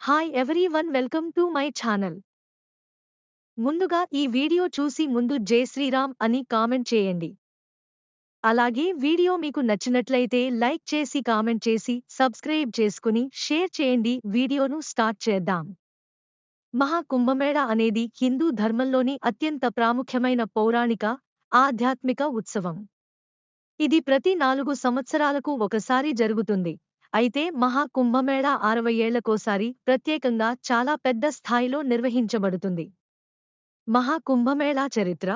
Hi everyone, welcome to my channel. ముందుగా ఈ video చూసి ముందు జై శ్రీరామ్ అని కామెంట్ చేయండి. అలాగే వీడియో మీకు నచ్చినట్లయితే లైక్ చేసి కామెంట్ చేసి సబ్స్క్రైబ్ చేసుకుని షేర్ చేయండి. వీడియోను స్టార్ట్ చేద్దాం. మహాకుంభమేళ అనేది హిందూ ధర్మంలోని అత్యంత ప్రాముఖ్యమైన పౌరాణిక, ఆధ్యాత్మిక ఉత్సవం. ఇది ప్రతి 4 సంవత్సరాలకు ఒకసారి జరుగుతుంది. అయితే మహాకుంభమేళ 60 ఏళ్లకోసారి ప్రత్యేకంగా చాలా పెద్ద స్థాయిలో నిర్వహించబడుతుంది. మహాకుంభమేళా చరిత్ర.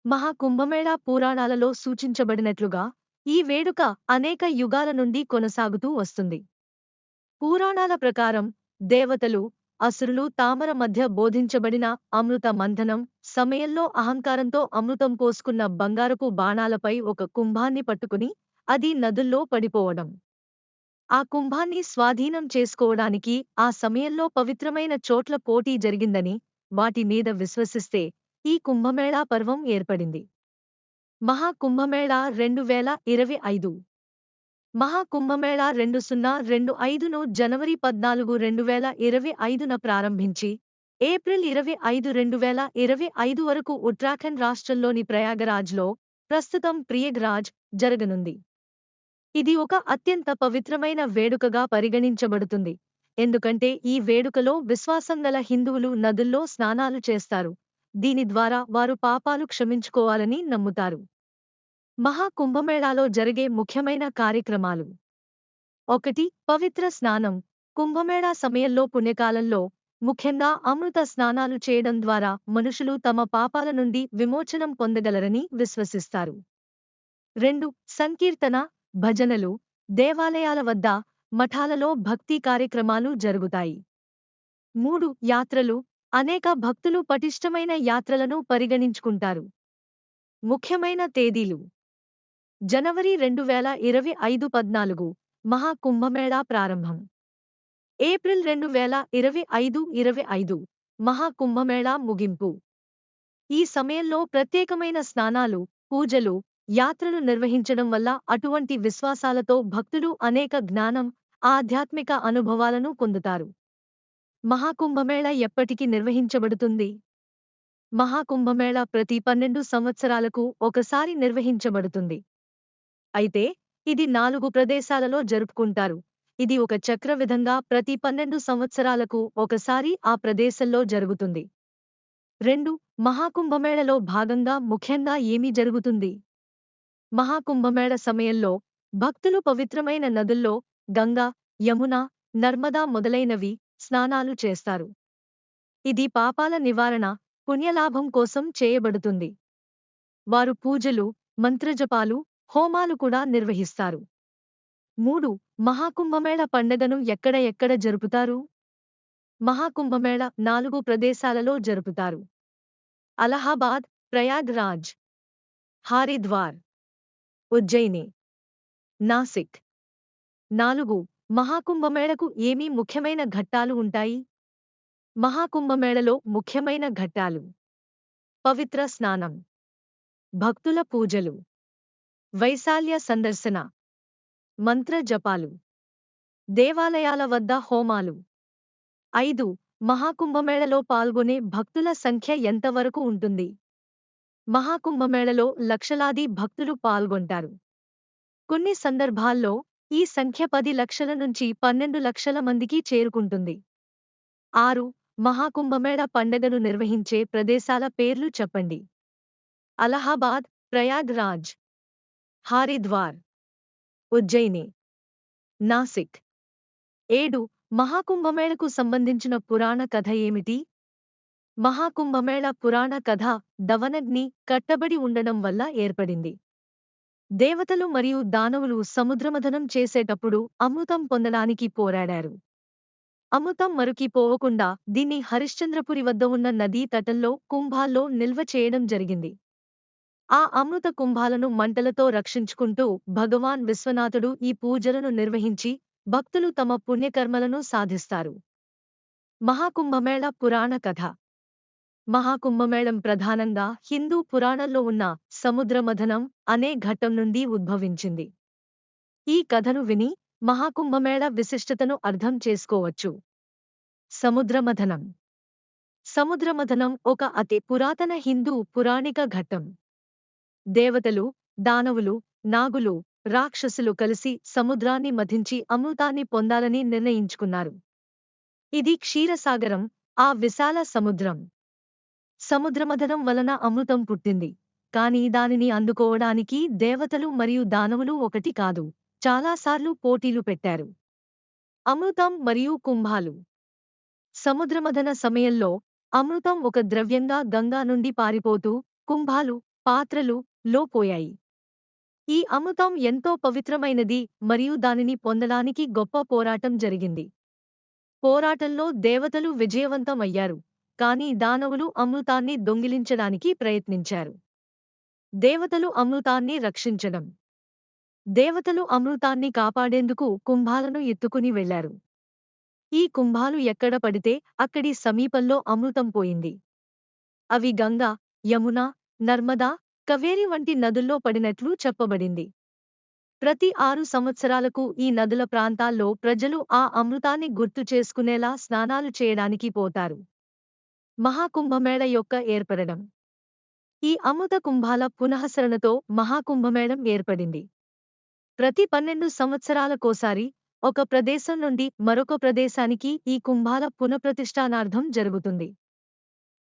మహాకుంభమేళా పురాణాలలో సూచించబడినట్లుగా ఈ వేడుక అనేక యుగాల నుండి కొనసాగుతూ వస్తుంది. పురాణాల ప్రకారం దేవతలు, అసురులు తామర మధ్య బోధించబడిన అమృత మంథనం సమయంలో అహంకారంతో అమృతం పోసుకున్న బంగారపు బాణాలపై ఒక కుంభాన్ని పట్టుకుని అది నదుల్లో పడిపోవడం. ఆ కుంభాన్ని స్వాధీనం చేసుకోవడానికి ఆ సమయంలో పవిత్రమైన చోట్ల పోటీ జరిగిందని వాటి మీద విశ్వసిస్తే ఈ కుంభమేళా పర్వం ఏర్పడింది. మహాకుంభమేళా 2025. మహాకుంభమేళా 2025ను జనవరి 14, 2025న ప్రారంభించి ఏప్రిల్ 25, 2025 వరకు ఉత్తరాఖండ్ రాష్ట్రంలోని ప్రయాగరాజ్లో, ప్రస్తుతం ప్రియగ్రాజ్, జరగనుంది. ఇది ఒక అత్యంత పవిత్రమైన వేడుకగా పరిగణించబడుతుంది. ఎందుకంటే ఈ వేడుకలో విశ్వాసంగల హిందువులు నదుల్లో స్నానాలు చేస్తారు. దీని ద్వారా వారు పాపాలు క్షమించుకోవాలని నమ్ముతారు. మహాకుంభమేళాలో జరిగే ముఖ్యమైన కార్యక్రమాలు. 1. పవిత్ర స్నానం. కుంభమేళా సమయంలో పుణ్యకాలంలో, ముఖ్యంగా అమృత స్నానాలు చేయడం ద్వారా మనుషులు తమ పాపాల నుండి విమోచనం పొందగలరని విశ్వసిస్తారు. 2. సంకీర్తన, భజనలు. దేవాలయాల వద్ద, మఠాలలో భక్తి కార్యక్రమాలు జరుగుతాయి. 3. యాత్రలు. అనేక భక్తులు పటిష్టమైన యాత్రలను పరిగణించుకుంటారు. ముఖ్యమైన తేదీలు. జనవరి 2025 14 మహాకుంభమేళా ప్రారంభం. ఏప్రిల్ 2025 25 మహాకుంభమేళా ముగింపు. ఈ సమయంలో ప్రత్యేకమైన స్నానాలు, పూజలు, యాత్రలు నిర్వహించడం వల్ల అటువంటి విశ్వాసాలతో భక్తులు అనేక జ్ఞానం, ఆధ్యాత్మిక అనుభవాలను పొందుతారు. మహాకుంభమేళ ఎప్పటికి నిర్వహించబడుతుంది? మహాకుంభమేళ ప్రతి 12 సంవత్సరాలకు ఒకసారి నిర్వహించబడుతుంది. అయితే ఇది 4 ప్రదేశాలలో జరుపుకుంటారు. ఇది ఒక చక్ర విధంగా ప్రతి 12 సంవత్సరాలకు ఒకసారి ఆ ప్రదేశంలో జరుగుతుంది. 2. మహాకుంభమేళలో భాగంగా ముఖ్యంగా ఏమి జరుగుతుంది? మహాకుంభమేళ సమయంలో భక్తులు పవిత్రమైన నదుల్లో గంగా, యమున, నర్మదా మొదలైనవి స్నానాలు చేస్తారు. ఇది పాపాల నివారణ, పుణ్యలాభం కోసం చేయబడుతుంది. వారు పూజలు, మంత్రజపాలు, హోమాలు కూడా నిర్వహిస్తారు. 3. మహాకుంభమేళ పండగను ఎక్కడ జరుపుతారు? మహాకుంభమేళ 4 ప్రదేశాలలో జరుపుతారు. అలహాబాద్, ప్రయాగ్రాజ్, హరిద్వార్, ఉజ్జయిని, నాసిక్. 4. మహాకుంభమేళకు ఏమీ ముఖ్యమైన ఘట్టాలు ఉంటాయి? మహాకుంభమేళలో ముఖ్యమైన ఘట్టాలు. పవిత్ర స్నానం, భక్తుల పూజలు, వైశాల్య సందర్శన, మంత్ర జపాలు, దేవాలయాల వద్ద హోమాలు. 5. మహాకుంభమేళలో పాల్గొనే భక్తుల సంఖ్య ఎంతవరకు ఉంటుంది? మహాకుంభమేళలో లక్షలాది భక్తులు పాల్గొంటారు. కొన్ని సందర్భాల్లో ఈ సంఖ్య 10 లక్షల నుంచి 12 లక్షల మందికి చేరుకుంటుంది. 6. మహాకుంభమేళ పండగను నిర్వహించే ప్రదేశాల పేర్లు చెప్పండి. అలహాబాద్, ప్రయాగ్రాజ్, హరిద్వార్, ఉజ్జయిని, నాసిక్. 7. మహాకుంభమేళకు సంబంధించిన పురాణ కథ ఏమిటి? మహాకుంభమేళ పురాణ కథ దవనగ్ని కట్టబడి ఉండడం వల్ల ఏర్పడింది. దేవతలు మరియు దానవులు సముద్రమథనం చేసేటప్పుడు అమృతం పొందడానికి పోరాడారు. అమృతం మరుకిపోవకుండా దీన్ని హరిశ్చంద్రపురి వద్ద ఉన్న నదీ తటంలో కుంభాల్లో నిల్వ చేయడం జరిగింది. ఆ అమృత కుంభాలను మంటలతో రక్షించుకుంటూ భగవాన్ విశ్వనాథుడు ఈ పూజలను నిర్వహించి భక్తులు తమ పుణ్యకర్మలను సాధిస్తారు. మహాకుంభమేళ పురాణ కథ. మహాకుంభమేళం ప్రధానంగా హిందూ పురాణంలో ఉన్న సముద్రమథనం అనే ఘట్టం నుండి ఉద్భవించింది. ఈ కథను విని మహాకుంభమేళ విశిష్టతను అర్థం చేసుకోవచ్చు. సముద్రమథనం. సముద్రమథనం ఒక అతి పురాతన హిందూ పురాణిక ఘట్టం. దేవతలు, దానవులు, నాగులు, రాక్షసులు కలిసి సముద్రాన్ని మథించి అమృతాన్ని పొందాలని నిర్ణయించుకున్నారు. ఇది క్షీరసాగరం, ఆ విశాల సముద్రం. సముద్రమథనం వలన అమృతం పుట్టింది. కాని దానిని అందుకోవడానికి దేవతలు మరియు దానవులు ఒకటి కాదు, చాలాసార్లు పోటీలు పెట్టారు. అమృతం మరియు కుంభాలు. సముద్రమథన సమయంలో అమృతం ఒక ద్రవ్యంగా గంగా నుండి పారిపోతూ కుంభాలు, పాత్రలు లో పోయాయి. ఈ అమృతం ఎంతో పవిత్రమైనది మరియు దానిని పొందడానికి గొప్ప పోరాటం జరిగింది. పోరాటంలో దేవతలు విజయవంతం అయ్యారు, కానీ దానవులు అమృతాన్ని దొంగిలించడానికి ప్రయత్నించారు. దేవతలు అమృతాన్ని రక్షించడం. దేవతలు అమృతాన్ని కాపాడేందుకు కుంభాలను ఎత్తుకుని వెళ్లారు. ఈ కుంభాలు ఎక్కడ పడితే అక్కడి సమీపంలో అమృతం పోయింది. అవి గంగా, యమున, నర్మదా, కవేరి వంటి నదుల్లో పడినట్లు చెప్పబడింది. ప్రతి 6 సంవత్సరాలకు ఈ నదుల ప్రాంతాల్లో ప్రజలు ఆ అమృతాన్ని గుర్తు చేసుకునేలా స్నానాలు చేయడానికి పోతారు. మహాకుంభమేళ యొక్క ఏర్పడడం. ఈ అమృత కుంభాల పునఃసరణతో మహాకుంభమేళం ఏర్పడింది. ప్రతి 12 సంవత్సరాలకోసారి ఒక ప్రదేశం నుండి మరొక ప్రదేశానికి ఈ కుంభాల పునఃప్రతిష్ఠానార్థం జరుగుతుంది.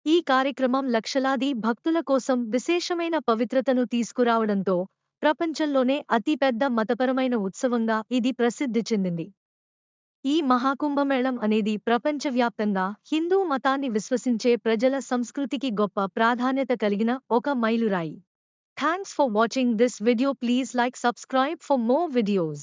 ఈ కార్యక్రమం లక్షలాది భక్తుల కోసం విశేషమైన పవిత్రతను తీసుకురావడంతో ప్రపంచంలోనే అతిపెద్ద మతపరమైన ఉత్సవంగా ఇది ప్రసిద్ధి చెందింది. ఈ మహాకుంభమేళం అనేది ప్రపంచవ్యాప్తంగా హిందూ మతాన్ని విశ్వసించే ప్రజల సంస్కృతికి గొప్ప ప్రాధాన్యత కలిగిన ఒక మైలురాయి. Thanks for watching this video. Please like, subscribe for more videos.